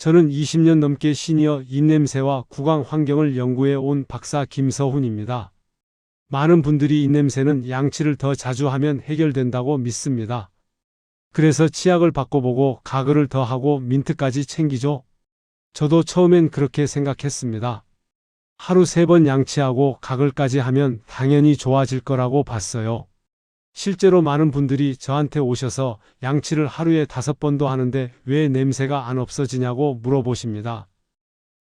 저는 20년 넘게 시니어 입냄새와 구강 환경을 연구해 온 박사 김서훈입니다. 많은 분들이 입냄새는 양치를 더 자주 하면 해결된다고 믿습니다. 그래서 치약을 바꿔보고 가글을 더 하고 민트까지 챙기죠. 저도 처음엔 그렇게 생각했습니다. 하루 3번 양치하고 가글까지 하면 당연히 좋아질 거라고 봤어요. 실제로 많은 분들이 저한테 오셔서 양치를 하루에 5번도 하는데 왜 냄새가 안 없어지냐고 물어보십니다.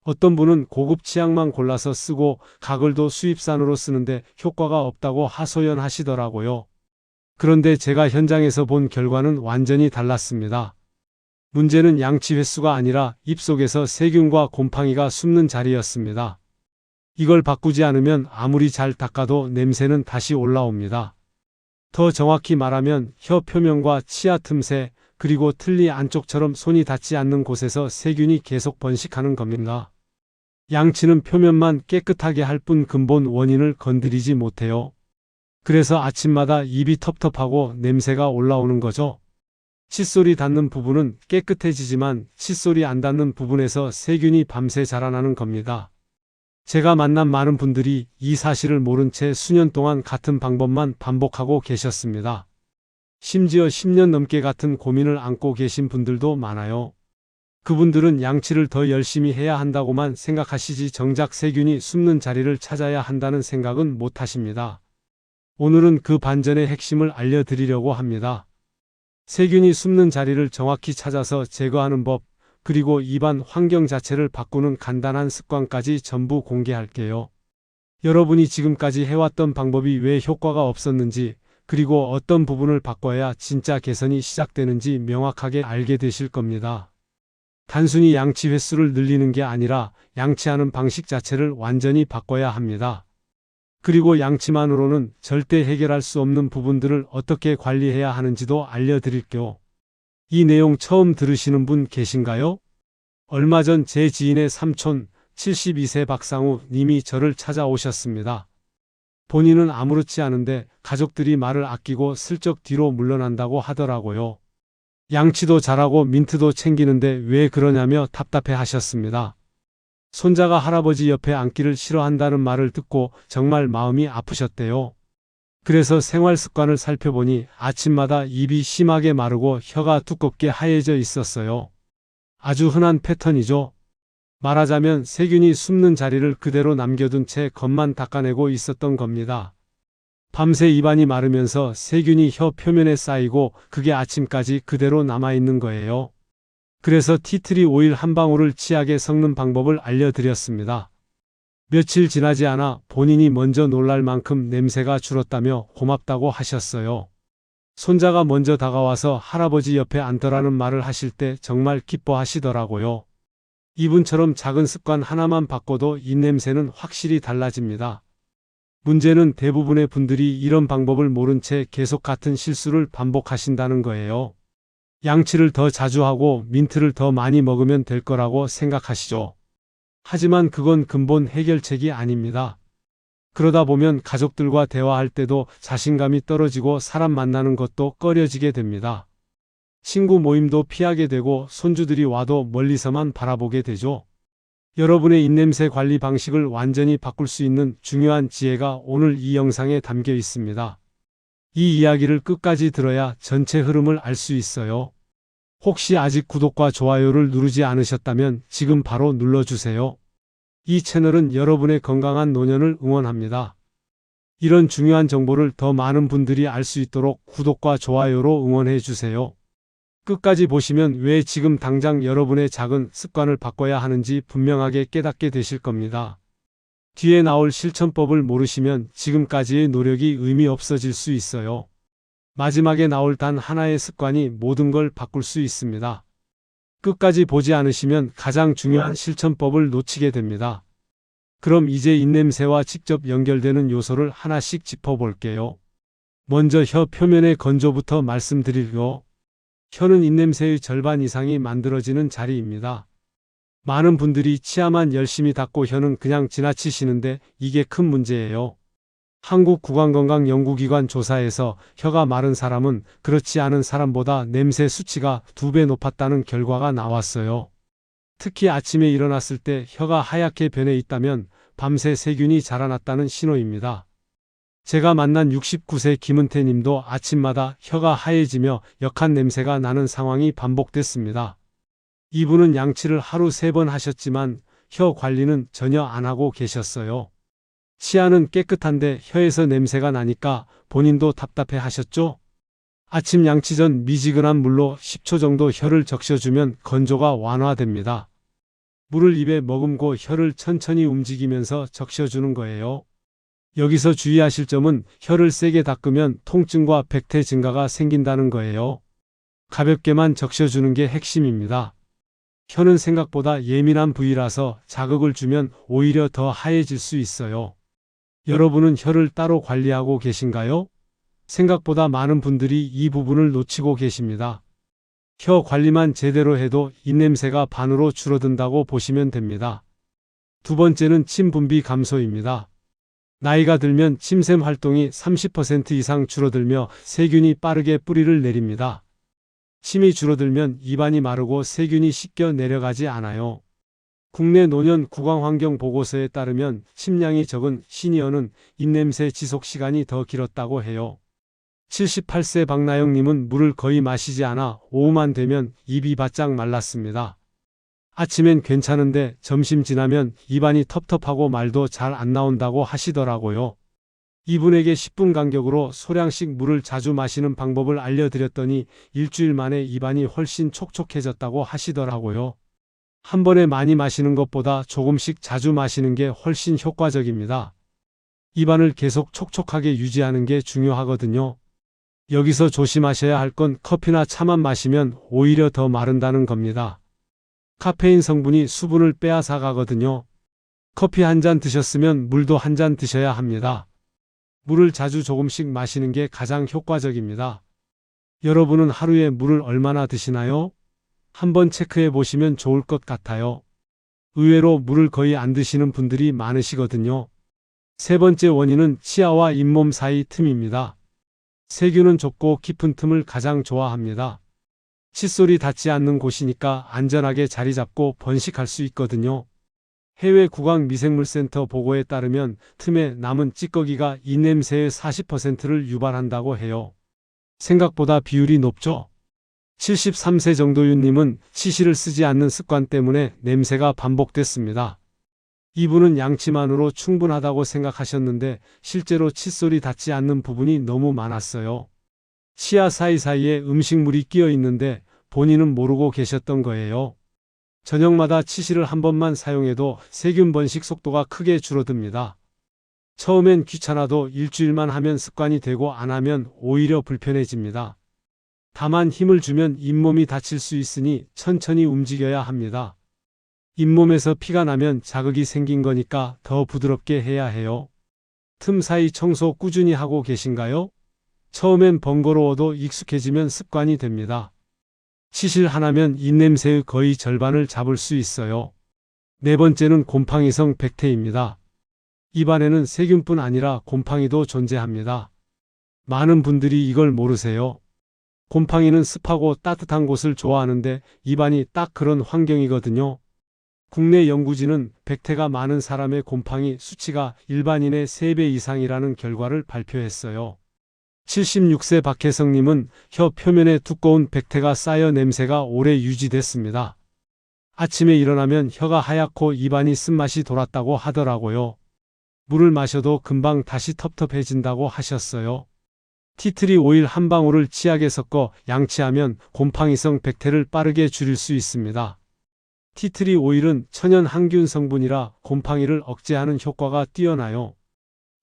어떤 분은 고급 치약만 골라서 쓰고 가글도 수입산으로 쓰는데 효과가 없다고 하소연하시더라고요. 그런데 제가 현장에서 본 결과는 완전히 달랐습니다. 문제는 양치 횟수가 아니라 입속에서 세균과 곰팡이가 숨는 자리였습니다. 이걸 바꾸지 않으면 아무리 잘 닦아도 냄새는 다시 올라옵니다. 더 정확히 말하면 혀 표면과 치아 틈새, 그리고 틀니 안쪽처럼 손이 닿지 않는 곳에서 세균이 계속 번식하는 겁니다. 양치는 표면만 깨끗하게 할 뿐 근본 원인을 건드리지 못해요. 그래서 아침마다 입이 텁텁하고 냄새가 올라오는 거죠. 칫솔이 닿는 부분은 깨끗해지지만 칫솔이 안 닿는 부분에서 세균이 밤새 자라나는 겁니다. 제가 만난 많은 분들이 이 사실을 모른 채 수년 동안 같은 방법만 반복하고 계셨습니다. 심지어 10년 넘게 같은 고민을 안고 계신 분들도 많아요. 그분들은 양치를 더 열심히 해야 한다고만 생각하시지 정작 세균이 숨는 자리를 찾아야 한다는 생각은 못 하십니다. 오늘은 그 반전의 핵심을 알려드리려고 합니다. 세균이 숨는 자리를 정확히 찾아서 제거하는 법, 그리고 입안 환경 자체를 바꾸는 간단한 습관까지 전부 공개할게요. 여러분이 지금까지 해왔던 방법이 왜 효과가 없었는지, 그리고 어떤 부분을 바꿔야 진짜 개선이 시작되는지 명확하게 알게 되실 겁니다. 단순히 양치 횟수를 늘리는 게 아니라 양치하는 방식 자체를 완전히 바꿔야 합니다. 그리고 양치만으로는 절대 해결할 수 없는 부분들을 어떻게 관리해야 하는지도 알려드릴게요. 이 내용 처음 들으시는 분 계신가요? 얼마 전 제 지인의 삼촌 72세 박상우 님이 저를 찾아오셨습니다. 본인은 아무렇지 않은데 가족들이 말을 아끼고 슬쩍 뒤로 물러난다고 하더라고요. 양치도 잘하고 민트도 챙기는데 왜 그러냐며 답답해 하셨습니다. 손자가 할아버지 옆에 앉기를 싫어한다는 말을 듣고 정말 마음이 아프셨대요. 그래서 생활 습관을 살펴보니 아침마다 입이 심하게 마르고 혀가 두껍게 하얘져 있었어요. 아주 흔한 패턴이죠. 말하자면 세균이 숨는 자리를 그대로 남겨둔 채 겉만 닦아내고 있었던 겁니다. 밤새 입안이 마르면서 세균이 혀 표면에 쌓이고 그게 아침까지 그대로 남아있는 거예요. 그래서 티트리 오일 한 방울을 치약에 섞는 방법을 알려드렸습니다. 며칠 지나지 않아 본인이 먼저 놀랄 만큼 냄새가 줄었다며 고맙다고 하셨어요. 손자가 먼저 다가와서 할아버지 옆에 앉더라는 말을 하실 때 정말 기뻐하시더라고요. 이분처럼 작은 습관 하나만 바꿔도 입냄새는 확실히 달라집니다. 문제는 대부분의 분들이 이런 방법을 모른 채 계속 같은 실수를 반복하신다는 거예요. 양치를 더 자주 하고 민트를 더 많이 먹으면 될 거라고 생각하시죠. 하지만 그건 근본 해결책이 아닙니다. 그러다 보면 가족들과 대화할 때도 자신감이 떨어지고 사람 만나는 것도 꺼려지게 됩니다. 친구 모임도 피하게 되고 손주들이 와도 멀리서만 바라보게 되죠. 여러분의 입냄새 관리 방식을 완전히 바꿀 수 있는 중요한 지혜가 오늘 이 영상에 담겨 있습니다. 이 이야기를 끝까지 들어야 전체 흐름을 알 수 있어요. 혹시 아직 구독과 좋아요를 누르지 않으셨다면 지금 바로 눌러주세요. 이 채널은 여러분의 건강한 노년을 응원합니다. 이런 중요한 정보를 더 많은 분들이 알 수 있도록 구독과 좋아요로 응원해 주세요. 끝까지 보시면 왜 지금 당장 여러분의 작은 습관을 바꿔야 하는지 분명하게 깨닫게 되실 겁니다. 뒤에 나올 실천법을 모르시면 지금까지의 노력이 의미 없어질 수 있어요. 마지막에 나올 단 하나의 습관이 모든 걸 바꿀 수 있습니다. 끝까지 보지 않으시면 가장 중요한 실천법을 놓치게 됩니다. 그럼 이제 입냄새와 직접 연결되는 요소를 하나씩 짚어볼게요. 먼저 혀 표면의 건조부터 말씀드릴게요. 혀는 입냄새의 절반 이상이 만들어지는 자리입니다. 많은 분들이 치아만 열심히 닦고 혀는 그냥 지나치시는데 이게 큰 문제예요. 한국구강건강연구기관 조사에서 혀가 마른 사람은 그렇지 않은 사람보다 냄새 수치가 2배 높았다는 결과가 나왔어요. 특히 아침에 일어났을 때 혀가 하얗게 변해 있다면 밤새 세균이 자라났다는 신호입니다. 제가 만난 69세 김은태 님도 아침마다 혀가 하얘지며 역한 냄새가 나는 상황이 반복됐습니다. 이분은 양치를 하루 3번 하셨지만 혀 관리는 전혀 안 하고 계셨어요. 치아는 깨끗한데 혀에서 냄새가 나니까 본인도 답답해 하셨죠? 아침 양치 전 미지근한 물로 10초 정도 혀를 적셔주면 건조가 완화됩니다. 물을 입에 머금고 혀를 천천히 움직이면서 적셔주는 거예요. 여기서 주의하실 점은 혀를 세게 닦으면 통증과 백태 증가가 생긴다는 거예요. 가볍게만 적셔주는 게 핵심입니다. 혀는 생각보다 예민한 부위라서 자극을 주면 오히려 더 하얘질 수 있어요. 여러분은 혀를 따로 관리하고 계신가요? 생각보다 많은 분들이 이 부분을 놓치고 계십니다. 혀 관리만 제대로 해도 입냄새가 반으로 줄어든다고 보시면 됩니다. 두 번째는 침 분비 감소입니다. 나이가 들면 침샘 활동이 30% 이상 줄어들며 세균이 빠르게 뿌리를 내립니다. 침이 줄어들면 입안이 마르고 세균이 씻겨 내려가지 않아요. 국내 노년 구강환경보고서에 따르면 침량이 적은 시니어는 입냄새 지속 시간이 더 길었다고 해요. 78세 박나영님은 물을 거의 마시지 않아 오후만 되면 입이 바짝 말랐습니다. 아침엔 괜찮은데 점심 지나면 입안이 텁텁하고 말도 잘 안 나온다고 하시더라고요. 이분에게 10분 간격으로 소량씩 물을 자주 마시는 방법을 알려드렸더니 일주일 만에 입안이 훨씬 촉촉해졌다고 하시더라고요. 한 번에 많이 마시는 것보다 조금씩 자주 마시는 게 훨씬 효과적입니다. 입안을 계속 촉촉하게 유지하는 게 중요하거든요. 여기서 조심하셔야 할 건 커피나 차만 마시면 오히려 더 마른다는 겁니다. 카페인 성분이 수분을 빼앗아 가거든요. 커피 한 잔 드셨으면 물도 한 잔 드셔야 합니다. 물을 자주 조금씩 마시는 게 가장 효과적입니다. 여러분은 하루에 물을 얼마나 드시나요? 한번 체크해 보시면 좋을 것 같아요. 의외로 물을 거의 안 드시는 분들이 많으시거든요. 세 번째 원인은 치아와 잇몸 사이 틈입니다. 세균은 좁고 깊은 틈을 가장 좋아합니다. 칫솔이 닿지 않는 곳이니까 안전하게 자리 잡고 번식할 수 있거든요. 해외 구강미생물센터 보고에 따르면 틈에 남은 찌꺼기가 입냄새의 40%를 유발한다고 해요. 생각보다 비율이 높죠? 73세 정도윤님은 치실을 쓰지 않는 습관 때문에 냄새가 반복됐습니다. 이분은 양치만으로 충분하다고 생각하셨는데 실제로 칫솔이 닿지 않는 부분이 너무 많았어요. 치아 사이사이에 음식물이 끼어 있는데 본인은 모르고 계셨던 거예요. 저녁마다 치실을 한 번만 사용해도 세균 번식 속도가 크게 줄어듭니다. 처음엔 귀찮아도 일주일만 하면 습관이 되고 안 하면 오히려 불편해집니다. 다만 힘을 주면 잇몸이 다칠 수 있으니 천천히 움직여야 합니다. 잇몸에서 피가 나면 자극이 생긴 거니까 더 부드럽게 해야 해요. 틈 사이 청소 꾸준히 하고 계신가요? 처음엔 번거로워도 익숙해지면 습관이 됩니다. 치실 하나면 입냄새의 거의 절반을 잡을 수 있어요. 네 번째는 곰팡이성 백태입니다. 입안에는 세균뿐 아니라 곰팡이도 존재합니다. 많은 분들이 이걸 모르세요. 곰팡이는 습하고 따뜻한 곳을 좋아하는데 입안이 딱 그런 환경이거든요. 국내 연구진은 백태가 많은 사람의 곰팡이 수치가 일반인의 3배 이상이라는 결과를 발표했어요. 76세 박혜성님은 혀 표면에 두꺼운 백태가 쌓여 냄새가 오래 유지됐습니다. 아침에 일어나면 혀가 하얗고 입안이 쓴맛이 돌았다고 하더라고요. 물을 마셔도 금방 다시 텁텁해진다고 하셨어요. 티트리 오일 한 방울을 치약에 섞어 양치하면 곰팡이성 백태를 빠르게 줄일 수 있습니다. 티트리 오일은 천연 항균 성분이라 곰팡이를 억제하는 효과가 뛰어나요.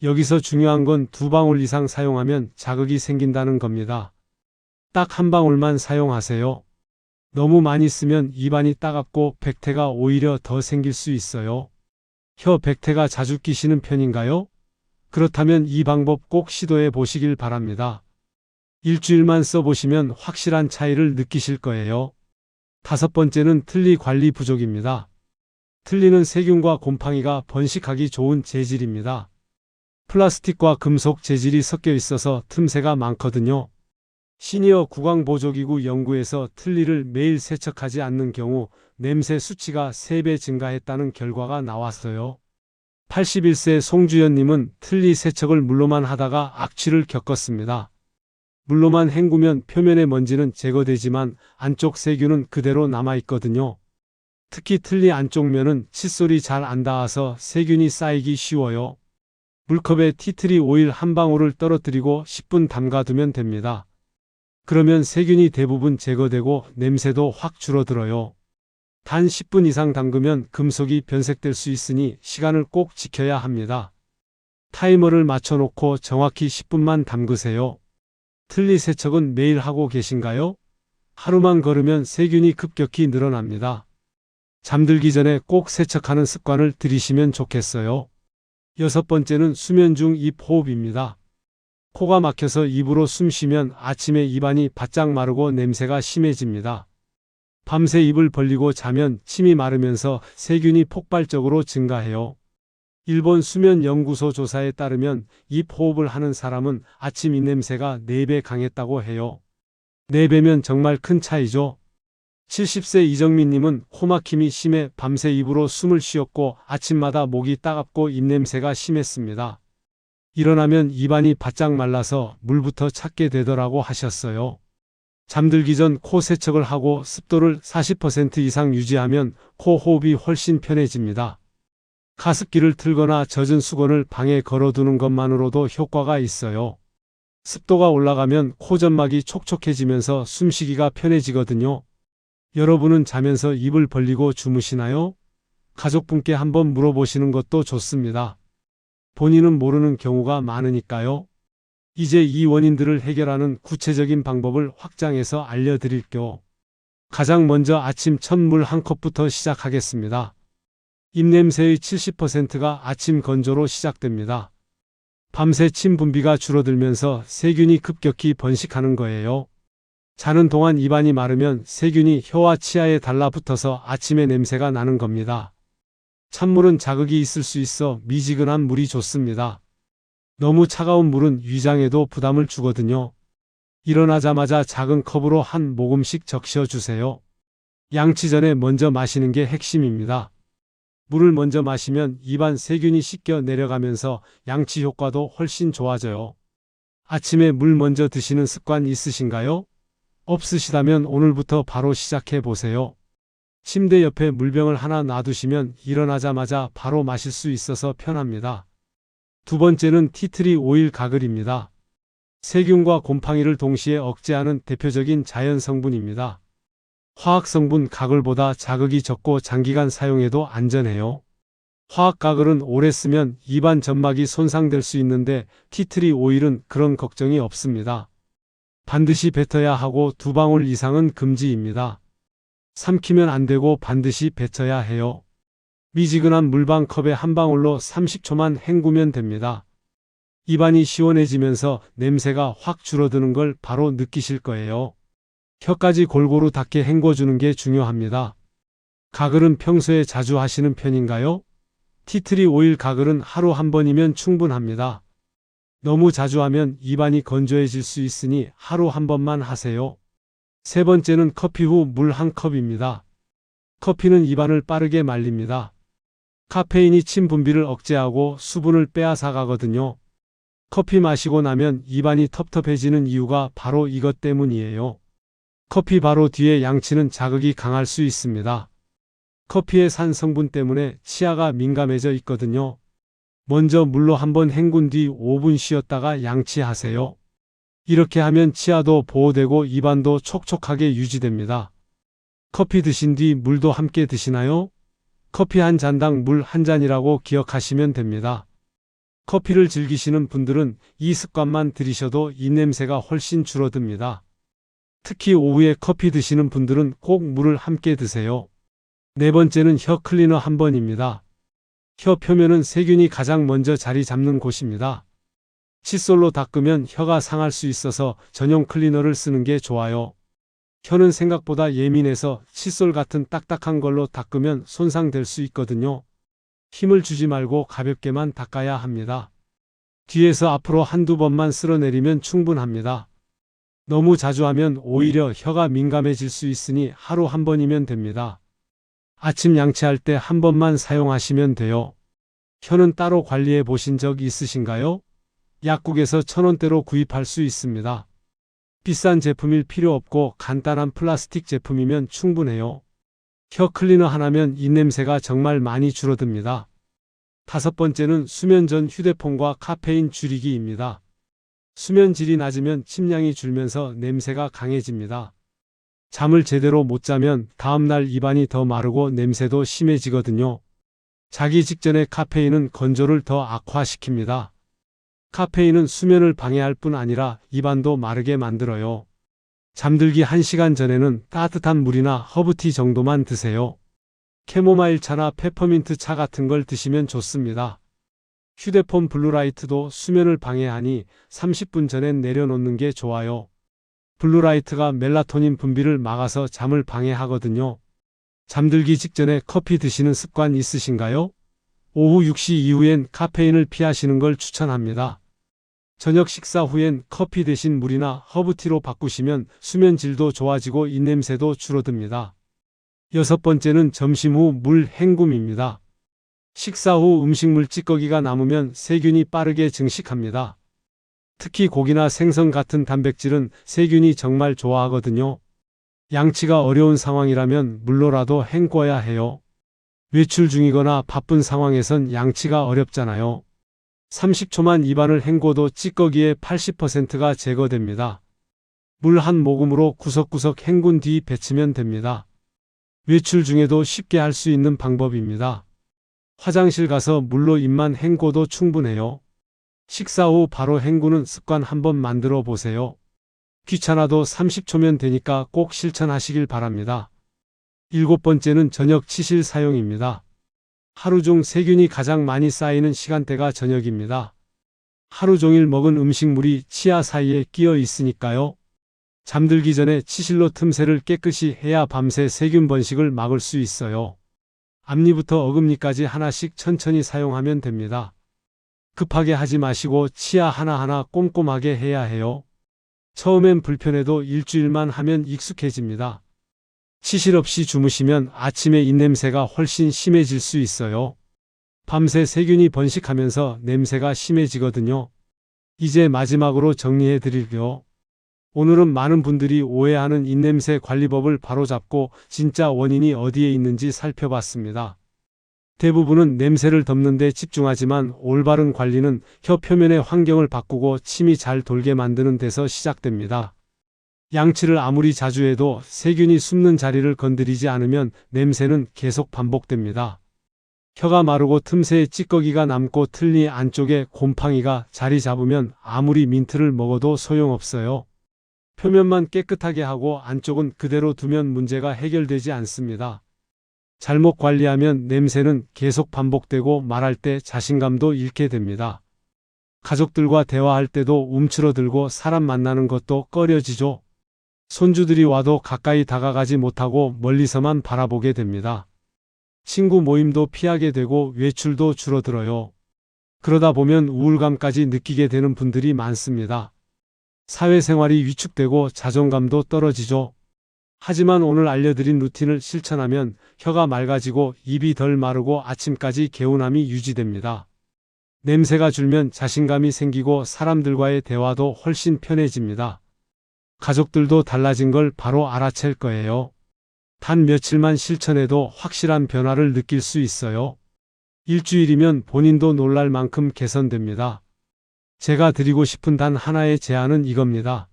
여기서 중요한 건 2방울 이상 사용하면 자극이 생긴다는 겁니다. 딱 한 방울만 사용하세요. 너무 많이 쓰면 입안이 따갑고 백태가 오히려 더 생길 수 있어요. 혀 백태가 자주 끼시는 편인가요? 그렇다면 이 방법 꼭 시도해 보시길 바랍니다. 일주일만 써보시면 확실한 차이를 느끼실 거예요. 5번째는 틀니 관리 부족입니다. 틀니는 세균과 곰팡이가 번식하기 좋은 재질입니다. 플라스틱과 금속 재질이 섞여 있어서 틈새가 많거든요. 시니어 구강보조기구 연구에서 틀니를 매일 세척하지 않는 경우 냄새 수치가 3배 증가했다는 결과가 나왔어요. 81세 송주연님은 틀니 세척을 물로만 하다가 악취를 겪었습니다. 물로만 헹구면 표면의 먼지는 제거되지만 안쪽 세균은 그대로 남아있거든요. 특히 틀니 안쪽 면은 칫솔이 잘 안 닿아서 세균이 쌓이기 쉬워요. 물컵에 티트리 오일 한 방울을 떨어뜨리고 10분 담가두면 됩니다. 그러면 세균이 대부분 제거되고 냄새도 확 줄어들어요. 단 10분 이상 담그면 금속이 변색될 수 있으니 시간을 꼭 지켜야 합니다. 타이머를 맞춰놓고 정확히 10분만 담그세요. 틀니 세척은 매일 하고 계신가요? 하루만 걸으면 세균이 급격히 늘어납니다. 잠들기 전에 꼭 세척하는 습관을 들이시면 좋겠어요. 6번째는 수면 중 입 호흡입니다. 코가 막혀서 입으로 숨 쉬면 아침에 입안이 바짝 마르고 냄새가 심해집니다. 밤새 입을 벌리고 자면 침이 마르면서 세균이 폭발적으로 증가해요. 일본 수면연구소 조사에 따르면 입 호흡을 하는 사람은 아침 입냄새가 4배 강했다고 해요. 4배면 정말 큰 차이죠. 70세 이정민님은 코막힘이 심해 밤새 입으로 숨을 쉬었고 아침마다 목이 따갑고 입냄새가 심했습니다. 일어나면 입안이 바짝 말라서 물부터 찾게 되더라고 하셨어요. 잠들기 전 코 세척을 하고 습도를 40% 이상 유지하면 코 호흡이 훨씬 편해집니다. 가습기를 틀거나 젖은 수건을 방에 걸어두는 것만으로도 효과가 있어요. 습도가 올라가면 코점막이 촉촉해지면서 숨쉬기가 편해지거든요. 여러분은 자면서 입을 벌리고 주무시나요? 가족분께 한번 물어보시는 것도 좋습니다. 본인은 모르는 경우가 많으니까요. 이제 이 원인들을 해결하는 구체적인 방법을 확장해서 알려드릴게요. 가장 먼저 아침 첫 물 한 컵부터 시작하겠습니다. 입냄새의 70%가 아침 건조로 시작됩니다. 밤새 침 분비가 줄어들면서 세균이 급격히 번식하는 거예요. 자는 동안 입안이 마르면 세균이 혀와 치아에 달라붙어서 아침에 냄새가 나는 겁니다. 찬물은 자극이 있을 수 있어 미지근한 물이 좋습니다. 너무 차가운 물은 위장에도 부담을 주거든요. 일어나자마자 작은 컵으로 한 모금씩 적셔 주세요. 양치 전에 먼저 마시는 게 핵심입니다. 물을 먼저 마시면 입안 세균이 씻겨 내려가면서 양치 효과도 훨씬 좋아져요. 아침에 물 먼저 드시는 습관 있으신가요? 없으시다면 오늘부터 바로 시작해 보세요. 침대 옆에 물병을 하나 놔두시면 일어나자마자 바로 마실 수 있어서 편합니다. 두 번째는 티트리 오일 가글입니다. 세균과 곰팡이를 동시에 억제하는 대표적인 자연 성분입니다. 화학 성분 가글보다 자극이 적고 장기간 사용해도 안전해요. 화학 가글은 오래 쓰면 입안 점막이 손상될 수 있는데 티트리 오일은 그런 걱정이 없습니다. 반드시 뱉어야 하고 2방울 이상은 금지입니다. 삼키면 안 되고 반드시 뱉어야 해요. 미지근한 물방 컵에 한 방울로 30초만 헹구면 됩니다. 입안이 시원해지면서 냄새가 확 줄어드는 걸 바로 느끼실 거예요. 혀까지 골고루 닿게 헹궈주는 게 중요합니다. 가글은 평소에 자주 하시는 편인가요? 티트리 오일 가글은 하루 한 번이면 충분합니다. 너무 자주 하면 입안이 건조해질 수 있으니 하루 한 번만 하세요. 세 번째는 커피 후 물 한 컵입니다. 커피는 입안을 빠르게 말립니다. 카페인이 침 분비를 억제하고 수분을 빼앗아 가거든요. 커피 마시고 나면 입안이 텁텁해지는 이유가 바로 이것 때문이에요. 커피 바로 뒤에 양치는 자극이 강할 수 있습니다. 커피의 산 성분 때문에 치아가 민감해져 있거든요. 먼저 물로 한번 헹군 뒤 5분 쉬었다가 양치하세요. 이렇게 하면 치아도 보호되고 입안도 촉촉하게 유지됩니다. 커피 드신 뒤 물도 함께 드시나요? 커피 한 잔당 물 한 잔이라고 기억하시면 됩니다. 커피를 즐기시는 분들은 이 습관만 들이셔도 입냄새가 훨씬 줄어듭니다. 특히 오후에 커피 드시는 분들은 꼭 물을 함께 드세요. 네 번째는 혀 클리너 한 번입니다. 혀 표면은 세균이 가장 먼저 자리 잡는 곳입니다. 칫솔로 닦으면 혀가 상할 수 있어서 전용 클리너를 쓰는 게 좋아요. 혀는 생각보다 예민해서 칫솔 같은 딱딱한 걸로 닦으면 손상될 수 있거든요. 힘을 주지 말고 가볍게만 닦아야 합니다. 뒤에서 앞으로 한두 번만 쓸어내리면 충분합니다. 너무 자주 하면 오히려 혀가 민감해질 수 있으니 하루 한 번이면 됩니다. 아침 양치할 때 한 번만 사용하시면 돼요. 혀는 따로 관리해 보신 적 있으신가요? 약국에서 1,000원대로 구입할 수 있습니다. 비싼 제품일 필요 없고 간단한 플라스틱 제품이면 충분해요. 혀 클리너 하나면 입냄새가 정말 많이 줄어듭니다. 5번째는 수면 전 휴대폰과 카페인 줄이기입니다. 수면 질이 낮으면 침량이 줄면서 냄새가 강해집니다. 잠을 제대로 못 자면 다음날 입안이 더 마르고 냄새도 심해지거든요. 자기 직전에 카페인은 건조를 더 악화시킵니다. 카페인은 수면을 방해할 뿐 아니라 입안도 마르게 만들어요. 잠들기 1시간 전에는 따뜻한 물이나 허브티 정도만 드세요. 캐모마일 차나 페퍼민트 차 같은 걸 드시면 좋습니다. 휴대폰 블루라이트도 수면을 방해하니 30분 전엔 내려놓는 게 좋아요. 블루라이트가 멜라토닌 분비를 막아서 잠을 방해하거든요. 잠들기 직전에 커피 드시는 습관 있으신가요? 오후 6시 이후엔 카페인을 피하시는 걸 추천합니다. 저녁 식사 후엔 커피 대신 물이나 허브티로 바꾸시면 수면 질도 좋아지고 입냄새도 줄어듭니다. 6번째는 점심 후 물 헹굼입니다. 식사 후 음식물 찌꺼기가 남으면 세균이 빠르게 증식합니다. 특히 고기나 생선 같은 단백질은 세균이 정말 좋아하거든요. 양치가 어려운 상황이라면 물로라도 헹궈야 해요. 외출 중이거나 바쁜 상황에선 양치가 어렵잖아요. 30초만 입안을 헹궈도 찌꺼기의 80%가 제거됩니다. 물 한 모금으로 구석구석 헹군 뒤 뱉으면 됩니다. 외출 중에도 쉽게 할 수 있는 방법입니다. 화장실 가서 물로 입만 헹궈도 충분해요. 식사 후 바로 헹구는 습관 한번 만들어 보세요. 귀찮아도 30초면 되니까 꼭 실천하시길 바랍니다. 7번째는 저녁 치실 사용입니다. 하루 중 세균이 가장 많이 쌓이는 시간대가 저녁입니다. 하루 종일 먹은 음식물이 치아 사이에 끼어 있으니까요. 잠들기 전에 치실로 틈새를 깨끗이 해야 밤새 세균 번식을 막을 수 있어요. 앞니부터 어금니까지 하나씩 천천히 사용하면 됩니다. 급하게 하지 마시고 치아 하나하나 꼼꼼하게 해야 해요. 처음엔 불편해도 일주일만 하면 익숙해집니다. 치실 없이 주무시면 아침에 입냄새가 훨씬 심해질 수 있어요. 밤새 세균이 번식하면서 냄새가 심해지거든요. 이제 마지막으로 정리해 드릴게요. 오늘은 많은 분들이 오해하는 입냄새 관리법을 바로잡고 진짜 원인이 어디에 있는지 살펴봤습니다. 대부분은 냄새를 덮는 데 집중하지만 올바른 관리는 혀 표면의 환경을 바꾸고 침이 잘 돌게 만드는 데서 시작됩니다. 양치를 아무리 자주 해도 세균이 숨는 자리를 건드리지 않으면 냄새는 계속 반복됩니다. 혀가 마르고 틈새에 찌꺼기가 남고 틀니 안쪽에 곰팡이가 자리 잡으면 아무리 민트를 먹어도 소용없어요. 표면만 깨끗하게 하고 안쪽은 그대로 두면 문제가 해결되지 않습니다. 잘못 관리하면 냄새는 계속 반복되고 말할 때 자신감도 잃게 됩니다. 가족들과 대화할 때도 움츠러들고 사람 만나는 것도 꺼려지죠. 손주들이 와도 가까이 다가가지 못하고 멀리서만 바라보게 됩니다. 친구 모임도 피하게 되고 외출도 줄어들어요. 그러다 보면 우울감까지 느끼게 되는 분들이 많습니다. 사회생활이 위축되고 자존감도 떨어지죠. 하지만 오늘 알려드린 루틴을 실천하면 혀가 맑아지고 입이 덜 마르고 아침까지 개운함이 유지됩니다. 냄새가 줄면 자신감이 생기고 사람들과의 대화도 훨씬 편해집니다. 가족들도 달라진 걸 바로 알아챌 거예요. 단 며칠만 실천해도 확실한 변화를 느낄 수 있어요. 일주일이면 본인도 놀랄 만큼 개선됩니다. 제가 드리고 싶은 단 하나의 제안은 이겁니다.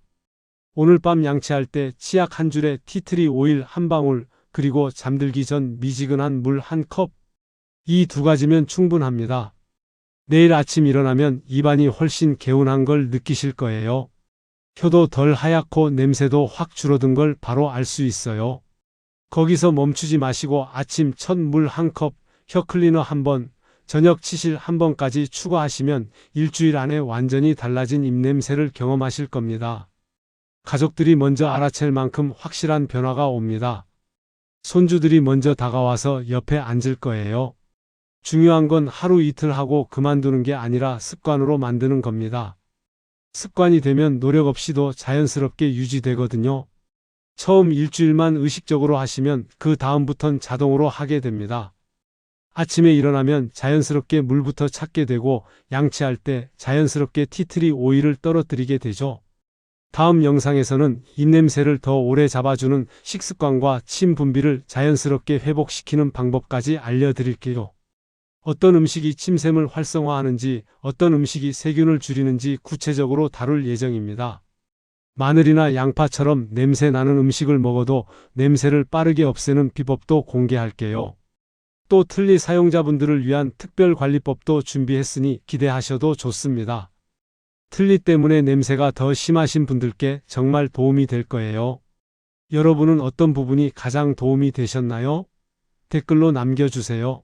오늘 밤 양치할 때 치약 한 줄에 티트리 오일 한 방울, 그리고 잠들기 전 미지근한 물 한 컵. 이 두 가지면 충분합니다. 내일 아침 일어나면 입안이 훨씬 개운한 걸 느끼실 거예요. 혀도 덜 하얗고 냄새도 확 줄어든 걸 바로 알 수 있어요. 거기서 멈추지 마시고 아침 첫 물 한 컵, 혀 클리너 한 번, 저녁 치실 한 번까지 추가하시면 일주일 안에 완전히 달라진 입냄새를 경험하실 겁니다. 가족들이 먼저 알아챌 만큼 확실한 변화가 옵니다. 손주들이 먼저 다가와서 옆에 앉을 거예요. 중요한 건 하루 이틀 하고 그만두는 게 아니라 습관으로 만드는 겁니다. 습관이 되면 노력 없이도 자연스럽게 유지되거든요. 처음 일주일만 의식적으로 하시면 그 다음부턴 자동으로 하게 됩니다. 아침에 일어나면 자연스럽게 물부터 찾게 되고 양치할 때 자연스럽게 티트리 오일을 떨어뜨리게 되죠. 다음 영상에서는 입냄새를 더 오래 잡아주는 식습관과 침 분비를 자연스럽게 회복시키는 방법까지 알려드릴게요. 어떤 음식이 침샘을 활성화하는지, 어떤 음식이 세균을 줄이는지 구체적으로 다룰 예정입니다. 마늘이나 양파처럼 냄새 나는 음식을 먹어도 냄새를 빠르게 없애는 비법도 공개할게요. 또 틀니 사용자분들을 위한 특별 관리법도 준비했으니 기대하셔도 좋습니다. 틀니 때문에 냄새가 더 심하신 분들께 정말 도움이 될 거예요. 여러분은 어떤 부분이 가장 도움이 되셨나요? 댓글로 남겨주세요.